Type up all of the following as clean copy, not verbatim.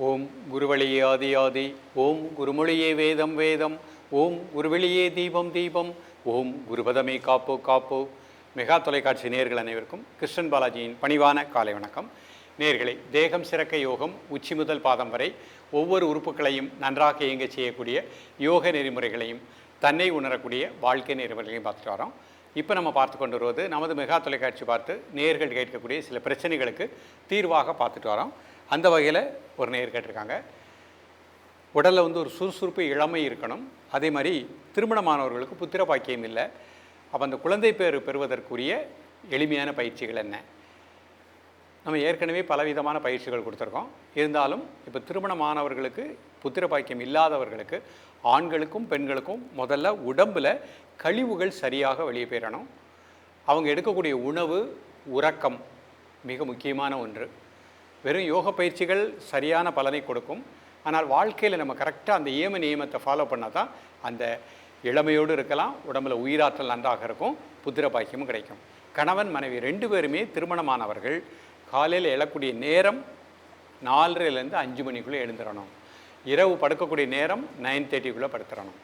ஓம் குருவழியே ஆதி ஆதி, ஓம் குருமொழியே வேதம் வேதம், ஓம் குருவெளியே தீபம் தீபம், ஓம் குருபதமே காப்போ காப்போ. மெகா தொலைக்காட்சி நேயர்கள் அனைவருக்கும் கிருஷ்ணன் பாலாஜியின் பணிவான காலை வணக்கம். நேயர்களை, தேகம் சிறக்க யோகம், உச்சி முதல் பாதம் வரை ஒவ்வொரு உறுப்புகளையும் நன்றாக இயங்க செய்யக்கூடிய யோக நெறிமுறைகளையும் தன்னை உணரக்கூடிய வாழ்க்கை நெறிமுறைகளையும் பார்த்துட்டு வரோம். இப்போ நம்ம பார்த்து கொண்டு வருவது நமது மெகா தொலைக்காட்சி பார்த்து நேயர்கள் கேட்கக்கூடிய சில பிரச்சனைகளுக்கு தீர்வாக பார்த்துட்டு வரோம். அந்த வகையில் ஒரு நேயர் கேட்டிருக்காங்க, உடலில் ஒரு சுறுசுறுப்பு இளமை இருக்கணும், அதே மாதிரி திருமணமானவர்களுக்கு புத்திர பாக்கியம் இல்லை, அப்போ அந்த குழந்தை பேர் பெறுவதற்குரிய எளிமையான பயிற்சிகள் என்ன? நம்ம ஏற்கனவே பலவிதமான பயிற்சிகள் கொடுத்துருக்கோம். இருந்தாலும் இப்போ திருமணமானவர்களுக்கு புத்திர பாக்கியம் இல்லாதவர்களுக்கு, ஆண்களுக்கும் பெண்களுக்கும் முதல்ல உடம்பில் கழிவுகள் சரியாக வெளியே பெறணும். அவங்க எடுக்கக்கூடிய உணவு, உறக்கம் மிக முக்கியமான ஒன்று. வெறும் யோக பயிற்சிகள் சரியான பலனை கொடுக்கும், ஆனால் வாழ்க்கையில் நம்ம கரெக்டாக அந்த நியமத்தை ஃபாலோ பண்ணால் தான் அந்த இளமையோடு இருக்கலாம், உடம்புல உயிராற்றல் நன்றாக இருக்கும், புத்திர பாக்கியமும் கிடைக்கும். கணவன் மனைவி 2 பேருமே திருமணமானவர்கள் காலையில் எழக்கூடிய நேரம் 4:30 to 5 மணிக்குள்ளே எழுந்துடணும். இரவு படுக்கக்கூடிய நேரம் 9:30 படுத்துடணும்.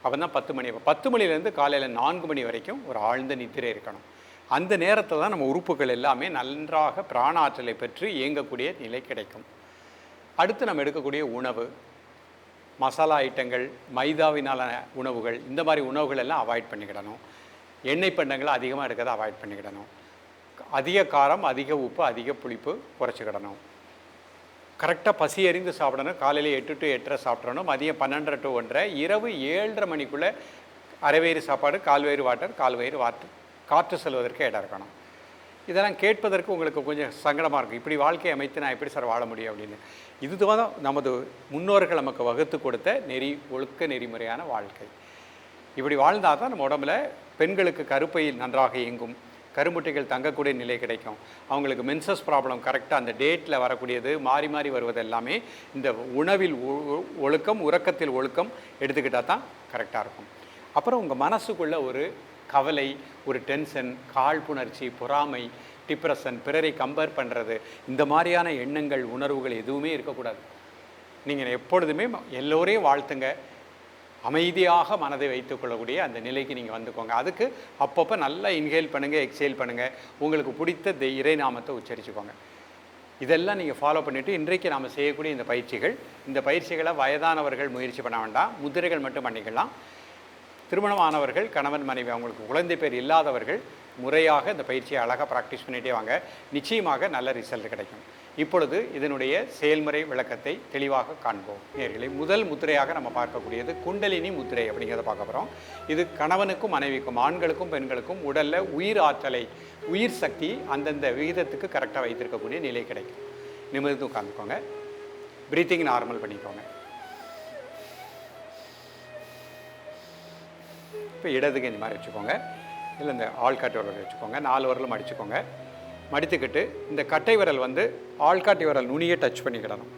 அப்போ தான் 10 மணி. 10 மணிலேருந்து காலையில் 4 மணி வரைக்கும் ஒரு ஆழ்ந்த நித்திரை இருக்கணும். அந்த நேரத்தில் தான் நம்ம உறுப்புகள் எல்லாமே நன்றாக பிராண ஆற்றலை பெற்று இயங்கக்கூடிய நிலை கிடைக்கும். அடுத்து நம்ம எடுக்கக்கூடிய உணவு, மசாலா ஐட்டங்கள், மைதாவினால உணவுகள், இந்த மாதிரி உணவுகள் எல்லாம் அவாய்ட் பண்ணிக்கிடணும். எண்ணெய் பண்டங்களை அதிகமாக எடுக்கிறத அவாய்ட் பண்ணிக்கிடணும். அதிக காரம், அதிக உப்பு, அதிக புளிப்பு குறைச்சிக்கிடணும். கரெக்டாக பசி அறிந்து சாப்பிடணும். காலையில் 8 to 8:30 சாப்பிட்றணும். மதியம் 12 to 1:30, இரவு 7:30 மணிக்குள்ளே அரைவயிறு சாப்பாடு, கால்வயிறு வாட்டர், காற்று செல்வதற்கு இடம் இருக்கணும். இதெல்லாம் கேட்பதற்கு உங்களுக்கு கொஞ்சம் சங்கடமாக இருக்கும். இப்படி வாழ்க்கையை அமைத்து நான் எப்படி சார் வாழ முடியும் அப்படின்னு. இதுதான் நமது முன்னோர்கள் நமக்கு வகுத்து கொடுத்த ஒழுக்க நெறிமுறையான வாழ்க்கை. இப்படி வாழ்ந்தால் தான் நம்ம உடம்புல பெண்களுக்கு கருப்பையில் நன்றாக இயங்கும், கருமுட்டைகள் தங்கக்கூடிய நிலை கிடைக்கும். அவங்களுக்கு மென்சஸ் ப்ராப்ளம் கரெக்டாக அந்த டேட்டில் வரக்கூடியது, மாறி மாறி வருவது எல்லாமே இந்த உணவில் ஒழுக்கம், உறக்கத்தில் ஒழுக்கம் எடுத்துக்கிட்டால் தான் கரெக்டாக இருக்கும். அப்புறம் உங்கள் மனசுக்குள்ளே ஒரு கவலை, ஒரு டென்ஷன், காழ்ப்புணர்ச்சி, பொறாமை, டிப்ரெஷன், பிறரை கம்பேர் பண்ணுறது, இந்த மாதிரியான எண்ணங்கள், உணர்வுகள் எதுவுமே இருக்கக்கூடாது. நீங்கள் எப்பொழுதுமே எல்லோரையும் வாழ்த்துங்க, அமைதியாக மனதை வைத்துக்கொள்ளக்கூடிய அந்த நிலைக்கு நீங்கள் வந்துக்கோங்க. அதுக்கு அப்பப்போ நல்லா இன்ஹேல் பண்ணுங்கள், எக்ஸேல் பண்ணுங்கள், உங்களுக்கு பிடித்த இறைநாமத்தை உச்சரிச்சுக்கோங்க. இதெல்லாம் நீங்கள் ஃபாலோ பண்ணிவிட்டு இன்றைக்கு நாம் செய்யக்கூடிய இந்த பயிற்சிகளை வயதானவர்கள் முயற்சி பண்ண வேண்டாம், முதிரைகள் மட்டும் பண்ணிக்கலாம். திருமணமானவர்கள், கணவன் மனைவி, அவங்களுக்கு குழந்தை பேர் இல்லாதவர்கள் முறையாக இந்த பயிற்சியை அழகாக ப்ராக்டிஸ் பண்ணிகிட்டே வாங்க, நிச்சயமாக நல்ல ரிசல்ட் கிடைக்கும். இப்பொழுது இதனுடைய செயல்முறை விளக்கத்தை தெளிவாக காண்போம். நேயர்களே, முதல் முத்திரையாக நம்ம பார்க்கக்கூடியது குண்டலினி முத்திரை அப்படிங்கிறத பார்க்க போகிறோம். இது கணவனுக்கும் மனைவிக்கும், ஆண்களுக்கும் பெண்களுக்கும் உடலில் உயிர் ஆற்றலை, உயிர் சக்தி அந்தந்த விகிதத்துக்கு கரெக்டாக வைத்திருக்கக்கூடிய நிலை கிடைக்கும். நிமிர்ந்து உட்காந்துக்கோங்க. ப்ரீத்திங் நார்மல் பண்ணிக்கோங்க. இப்போ இடதுக்கு இந்த மாதிரி வச்சுக்கோங்க, இல்லை இந்த ஆள்காட்டி விரல் வச்சுக்கோங்க. 4 விரலும் மடிச்சுக்கோங்க. மடித்துக்கிட்டு இந்த கட்டை விரல் ஆள்காட்டி விரல் நுனியை டச் பண்ணிக்கிடணும்.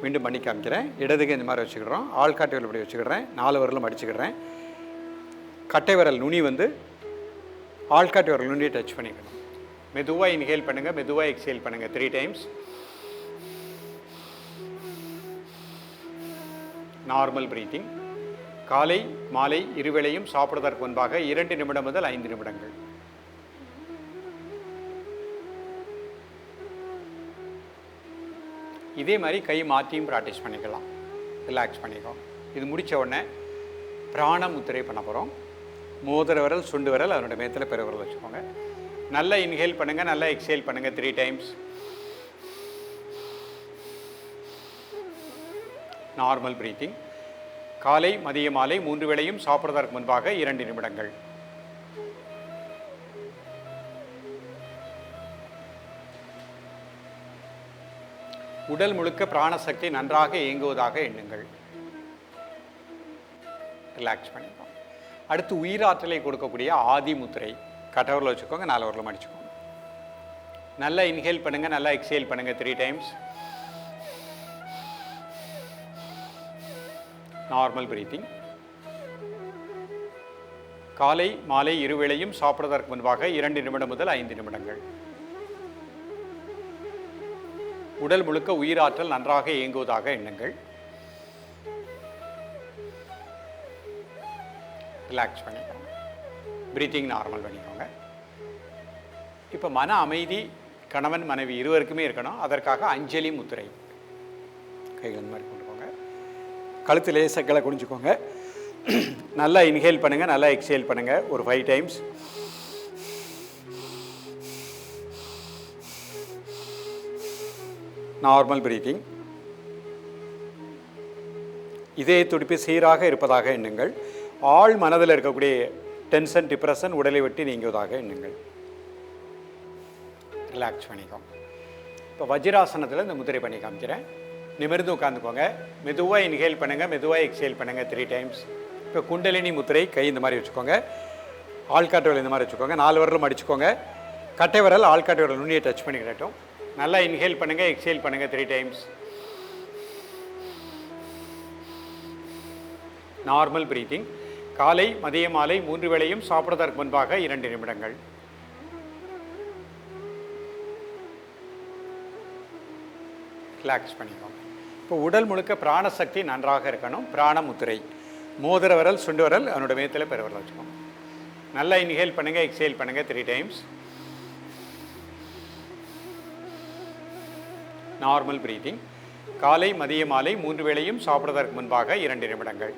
மீண்டும் பண்ணி காமிக்கிறேன். இடதுக்கு இந்த மாதிரி வச்சுக்கிடுறோம், ஆள்காட்டி விரல் இப்படி வச்சுக்கிடுறேன், 4 விரலும் மடிச்சுக்கிடுறேன். கட்டை விரல் நுனி ஆள்காட்டி விரல் நுனியை டச் பண்ணிக்கணும். மெதுவாக இன்ஹேல் பண்ணுங்கள், மெதுவாக எக்ஸேல் பண்ணுங்கள் 3 times. Normal breathing. காலை மாலை இருவேளையும் சாப்பிடுவதற்கு முன்பாக 2 நிமிடம் முதல் 5 நிமிடங்கள். இதே மாதிரி கை மாற்றியும் ப்ராக்டிஸ் பண்ணிக்கலாம். ரிலாக்ஸ் பண்ணிக்கலாம். இது முடித்த உடனே பிராண முத்திரை பண்ண போகிறோம். மோதிர விரல், சுண்டு விரல், அதனுடைய மேத்தில் பெரு விரல் வச்சுக்கோங்க. நல்லா இன்ஹேல் பண்ணுங்கள், நல்லா எக்ஸேல் பண்ணுங்கள் 3 times. Normal breathing. காலை மதிய மாலை 3 வேளையும் சாப்பிடுவதற்கு முன்பாக 2 நிமிடங்கள். உடல் முழுக்க பிராணசக்தி நன்றாக இயங்குவதாக எண்ணுங்கள். ரிலாக்ஸ் பண்ணிக்கோங்க. அடுத்து உயிராற்றலை கொடுக்கக்கூடிய ஆதி முத்திரை. கட்டவரில் வச்சுக்கோங்க, 4 விரலும் அடிச்சுக்கோங்க. நல்லா இன்ஹேல் பண்ணுங்கள், நல்லா எக்ஸேல் பண்ணுங்கள் 3 times. Normal breathing. காலை மாலை இருவேளையும் சாப்பிடுவதற்கு முன்பாக 2 நிமிடம் முதல் 5 நிமிடங்கள். உடல் முழுக்க உயிராற்றல் நன்றாக இயங்குவதாக எண்ணுங்கள். ரிலாக்ஸ் பண்ணிக்கோங்க. பிரீத்திங் நார்மல் பண்ணிக்கோங்க. இப்போ மன அமைதி கணவன் மனைவி இருவருக்குமே இருக்கணும். அதற்காக அஞ்சலி முத்திரை கைகள் இந்த மாதிரி கொண்டு போங்க. கழுத்து லேசக்களை குடிஞ்சுக்கோங்க. நல்லா இன்ஹேல் பண்ணுங்கள், நல்லா எக்ஸேல் பண்ணுங்கள். ஒரு 5 டைம்ஸ். Normal breathing. இதய துடிப்பு சீராக இருப்பதாக எண்ணுங்கள். ஆழ் மனதில் இருக்கக்கூடிய டென்ஷன் டிப்ரெஷன் உடலை விட்டு நீங்குவதாக எண்ணுங்கள். ரிலாக்ஸ் பண்ணிக்கோங்க. இப்போ வஜ்ராசனத்தில் இந்த முத்திரை பண்ணி காமிக்கிறேன். நிமிர்ந்து உட்காந்துக்கோங்க. மெதுவாக இன்ஹேல் பண்ணுங்கள், மெதுவாக எக்ஸேல் பண்ணுங்கள் 3 டைம்ஸ். இப்போ குண்டலினி முத்திரை கை இந்த மாதிரி வச்சுக்கோங்க. ஆள்காட்டு விரல் இந்த மாதிரி வச்சுக்கோங்க. 4 விரலும் அடிச்சுக்கோங்க. கட்டை விரல் ஆள்காட்டு விரல் நுண்ணியை டச் பண்ணிக்கிட்டோம். நல்லா இன்ஹேல் பண்ணுங்கள், எக்ஸேல் பண்ணுங்கள் 3 டைம்ஸ். Normal breathing. காலை மதிய மாலை 3 வேளையும் சாப்பிடுவதற்கு முன்பாக 2 நிமிடங்கள். ரிலாக்ஸ் பண்ணிக்கோங்க. இப்போ உடல் முழுக்க பிராணசக்தி நன்றாக இருக்கணும். பிராண முத்திரை. மோதிர விரல் சுண்டு விரல் அதனோட மேத்தில் பெருவிரல் வச்சுக்கோங்க. நல்லா இன்ஹேல் பண்ணுங்கள், எக்ஸேல் பண்ணுங்கள் 3 டைம்ஸ். Normal breathing. காலை மதிய மாலை 3 வேளையும் சாப்பிடுவதற்கு முன்பாக 2 நிமிடங்கள்.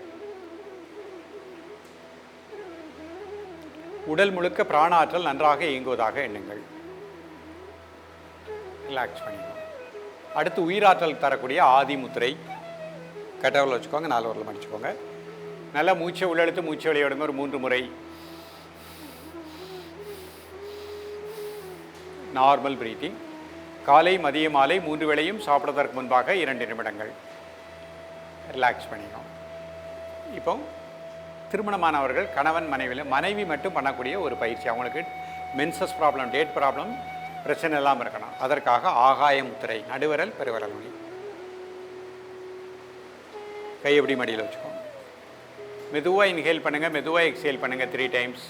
உடல் முழுக்க பிராண ஆற்றல் நன்றாக இயங்குவதாக எண்ணுங்கள். ரிலாக்ஸ் பண்ணிக்கோங்க. அடுத்து உயிராற்றல் தரக்கூடிய ஆதி முத்திரை. கட்டவரில் வச்சுக்கோங்க. 4 விரல் மடிச்சுக்கோங்க. நல்லா மூச்சை உள்ளெழுத்து மூச்சை வெளியே விடுங்க ஒரு 3 முறை. Normal breathing. காலை மதிய மாலை 3 வேளையும் சாப்பிடுவதற்கு முன்பாக 2 நிமிடங்கள். ரிலாக்ஸ் பண்ணிக்கோங்க. இப்போ திருமணமானவர்கள் கணவன் மனைவி மட்டும் பண்ணக்கூடிய ஒரு பயிற்சி. அவங்களுக்கு மென்சஸ் ப்ராப்ளம், டேட் ப்ராப்ளம் பிரச்சனை இல்லாமல் இருக்கணும். அதற்காக ஆகாய முத்திரை. நடுவிரல் பெருவிரல் நுனி. கை எப்படி மடியில் வச்சுக்கோங்க. மெதுவாக இன்ஹேல் பண்ணுங்கள், மெதுவாக எக்ஸேல் பண்ணுங்கள் 3 டைம்ஸ்.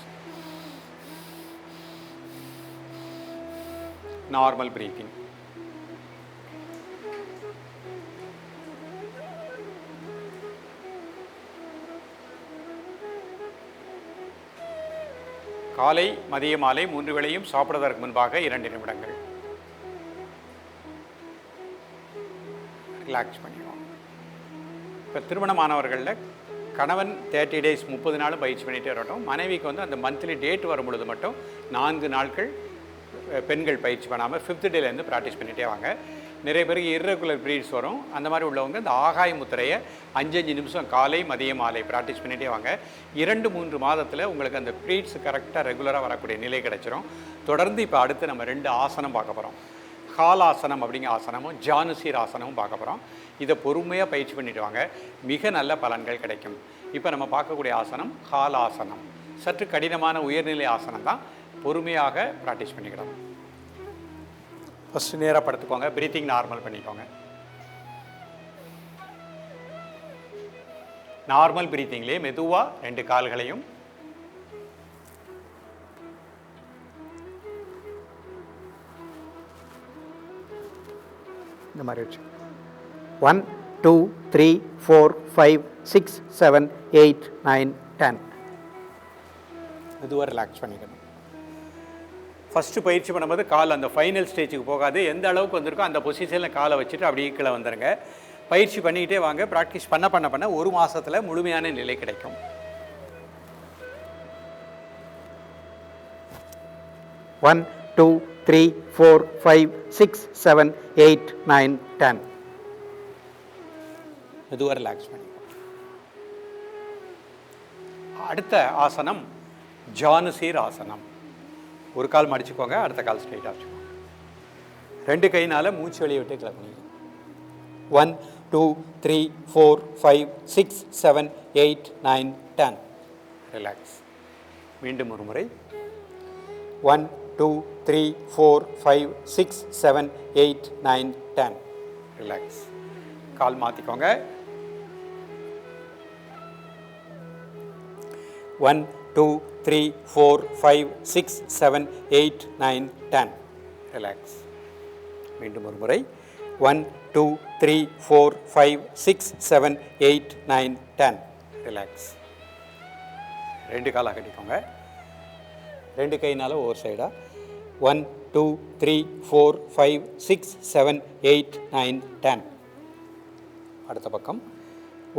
Normal breathing. காலை மதிய மாலை 3 வேளையும் சாப்பிடுவதற்கு முன்பாக 2 நிமிடங்கள். ரிலாக்ஸ் பண்ணிடுவோம். இப்போ திருமணமானவர்களில் கணவன் 30 டேஸ் 30 நாளும் பயிற்சி பண்ணிகிட்டே வரட்டும். மனைவிக்கு அந்த மந்த்லி டேட் வரும் பொழுது மட்டும் 4 நாட்கள் பெண்கள் பயிற்சி பண்ணாமல் 5th டேலேருந்து ப்ராக்டிஸ் பண்ணிகிட்டே வாங்க. நிறைய பேருக்கு இர்ரெகுலர் பீரியட்ஸ் வரும். அந்த மாதிரி உள்ளவங்க இந்த ஆகாய முத்திரையை 5-5 நிமிஷம் காலை மதிய மாலை ப்ராக்டிஸ் பண்ணிகிட்டே வாங்க. 2-3 மாதத்தில் உங்களுக்கு அந்த பீரியட்ஸ் கரெக்டாக ரெகுலராக வரக்கூடிய நிலை கிடைச்சிரும். தொடர்ந்து இப்போ அடுத்து நம்ம 2 ஆசனம் பார்க்க போகிறோம். ஹாலாசனம் அப்படிங்கிற ஆசனமும் ஜானுசீர் ஆசனமும் பார்க்க போகிறோம். இதை பொறுமையாக பயிற்சி பண்ணிட்டு வாங்க. மிக நல்ல பலன்கள் கிடைக்கும். இப்போ நம்ம பார்க்கக்கூடிய ஆசனம் ஹாலாசனம். சற்று கடினமான உயர்நிலை ஆசனம் தான். பொறுமையாக ப்ராக்டிஸ் பண்ணிக்கிடணும். ஃபஸ்ட்டு நேராக படுத்துக்கோங்க. பிரீத்திங் நார்மல் பண்ணிக்கோங்க. நார்மல் பிரீத்திங்லேயே மெதுவாக 2 கால்களையும் இந்த மாதிரி வச்சு 1 2 3 4 5 6 7 8 9 10 மெதுவாக ரிலாக்ஸ் பண்ணிக்கணும். ஃபஸ்ட்டு பயிற்சி பண்ணும்போது கால் அந்த ஃபைனல் ஸ்டேஜுக்கு போகாது. எந்த அளவுக்கு வந்திருக்கோ அந்த பொசிஷனில் காலை வச்சுட்டு அப்படியே கீழே வந்துடுங்க. பயிற்சி பண்ணிக்கிட்டே வாங்க. ப்ராக்டிஸ் பண்ண 1 மாதத்தில் முழுமையான நிலை கிடைக்கும். ஒன் 2 3 4 5 6 7 8 9 10 மெதுவாக ரிலாக்ஸ் பண்ணிக்கணும். அடுத்த ஆசனம் ஜானுசீர் ஆசனம். ஒரு கால் மடிச்சுக்கோங்க, அடுத்த கால் ஸ்ட்ரைட்டாக வச்சுக்கோங்க. 2 கையினால் மூச்சு வெளியே விட்டு கிளம்புங்க. 1 2 3 4 5 6 7 8 9 10 ரிலாக்ஸ். மீண்டும் ஒரு முறை. 1 2 3 4 5 6 7 8 9 10 ரிலாக்ஸ். கால் மாற்றிக்கோங்க. 1 2 3 4 5 6 7 8 9 10 ரிலாக்ஸ். மீண்டும் ஒரு முறை. 1 2 3 4 5 6 7 8 9 10 ரிலாக்ஸ். ரெண்டு கால் அகட்டிக்கோங்க. ரெண்டு கையினால ஒவ்வொரு சைடாக 1 2 3 4 5 6 7 8 9 10. அடுத்த பக்கம்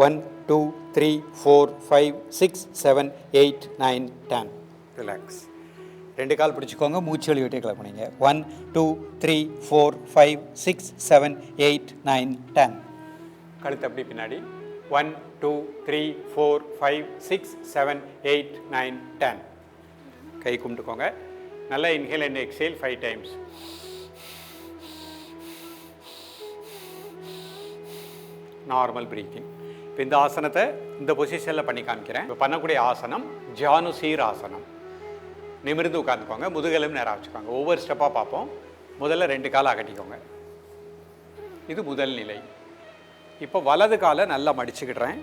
1 2 3 4 5 6 7 8 9 10 ரிலாக்ஸ். ரெண்டு கால் பிடிச்சிக்கோங்க. மூச்சு வழி விட்டே கிளப் பண்ணிங்க. 1 2 3 4 5 6 7 8 9 10. கழுத்து அப்படி பின்னாடி 1 2 3 4 5 6 7 8 9 10. கை கும்பிட்டுக்கோங்க. நல்லா inhale and exhale 5 times. Normal breathing. இப்போ இந்த ஆசனத்தை இந்த பொசிஷனில் பண்ணி காமிக்கிறேன். இப்போ பண்ணக்கூடிய ஆசனம் ஜானுசீர் ஆசனம். நிமிர்ந்து உட்காந்துக்கோங்க. முதுகெலும் நேராக வச்சுக்கோங்க. ஒவ்வொரு ஸ்டெப்பாக பார்ப்போம். முதல்ல ரெண்டு காலை அகட்டிக்கோங்க. இது முதல் நிலை. இப்போ வலது காலை நல்லா மடிச்சுக்கிடுறேன்.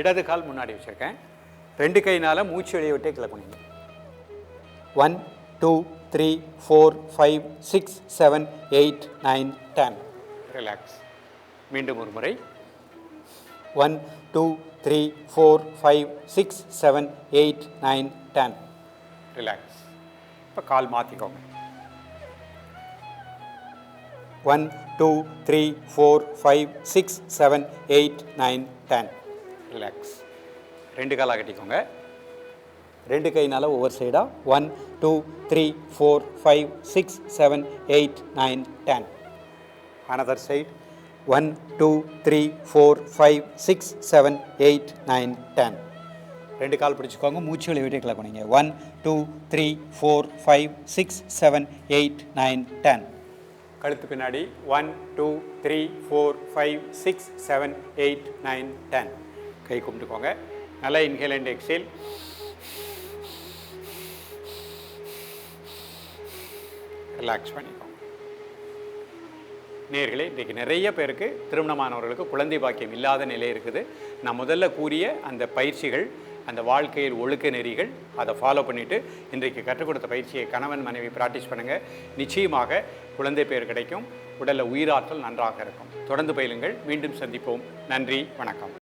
இடது கால் முன்னாடி வச்சுருக்கேன். ரெண்டு கையினால் மூச்சு வெளியே விட்டே கிளப்புனீங்க. 1 2 3 4 5 6 7 8 9 10 ரிலாக்ஸ். மீண்டும் ஒரு முறை 1 2 3 4 5 6 7 8 9 10 ரிலாக்ஸ். இப்போ கால் மாற்றிக்கோங்க. 1 2 3 4 5 6 7 8 9 10 ரிலாக்ஸ். ரெண்டு கால் அகட்டிக்கோங்க. ரெண்டு கையினால ஒவ்வொரு சைடாக 1 2 3 4 5 6 7 8 9 10. Another side 1 2 3 4 5 6 7 8 9 10. ரெண்டு கால் பிடிச்சிக்கோங்க. மூச்சு வெளியே விட்டு கிளப் பண்ணிங்க. 1 2 3 4 5 6 7 8 9 10. கழுத்து பின்னாடி 1 2 3 4 5 6 7 8 9 10. கை கும்பிட்டுக்கோங்க. நல்லா இன்ஹேல் அண்ட் எக்ஸேல். ரிலாக்ஸ் பண்ணிக்கோங்க. நேர்களே, இன்றைக்கு நிறைய பேருக்கு திருமணமானவர்களுக்கு குழந்தை பாக்கியம் இல்லாத நிலை இருக்குது. நான் முதல்ல கூறிய அந்த பயிற்சிகள், அந்த வாழ்க்கையில் ஒழுக்க நெறிகள், அதை ஃபாலோ பண்ணிவிட்டு இன்றைக்கு கற்றுக் கொடுத்த பயிற்சியை கணவன் மனைவி ப்ராக்டிஸ் பண்ணுங்கள். நிச்சயமாக குழந்தை பேர் கிடைக்கும். உடலில் உயிராற்றல் நன்றாக இருக்கும். தொடர்ந்து பயிலுங்கள். மீண்டும் சந்திப்போம். நன்றி, வணக்கம்.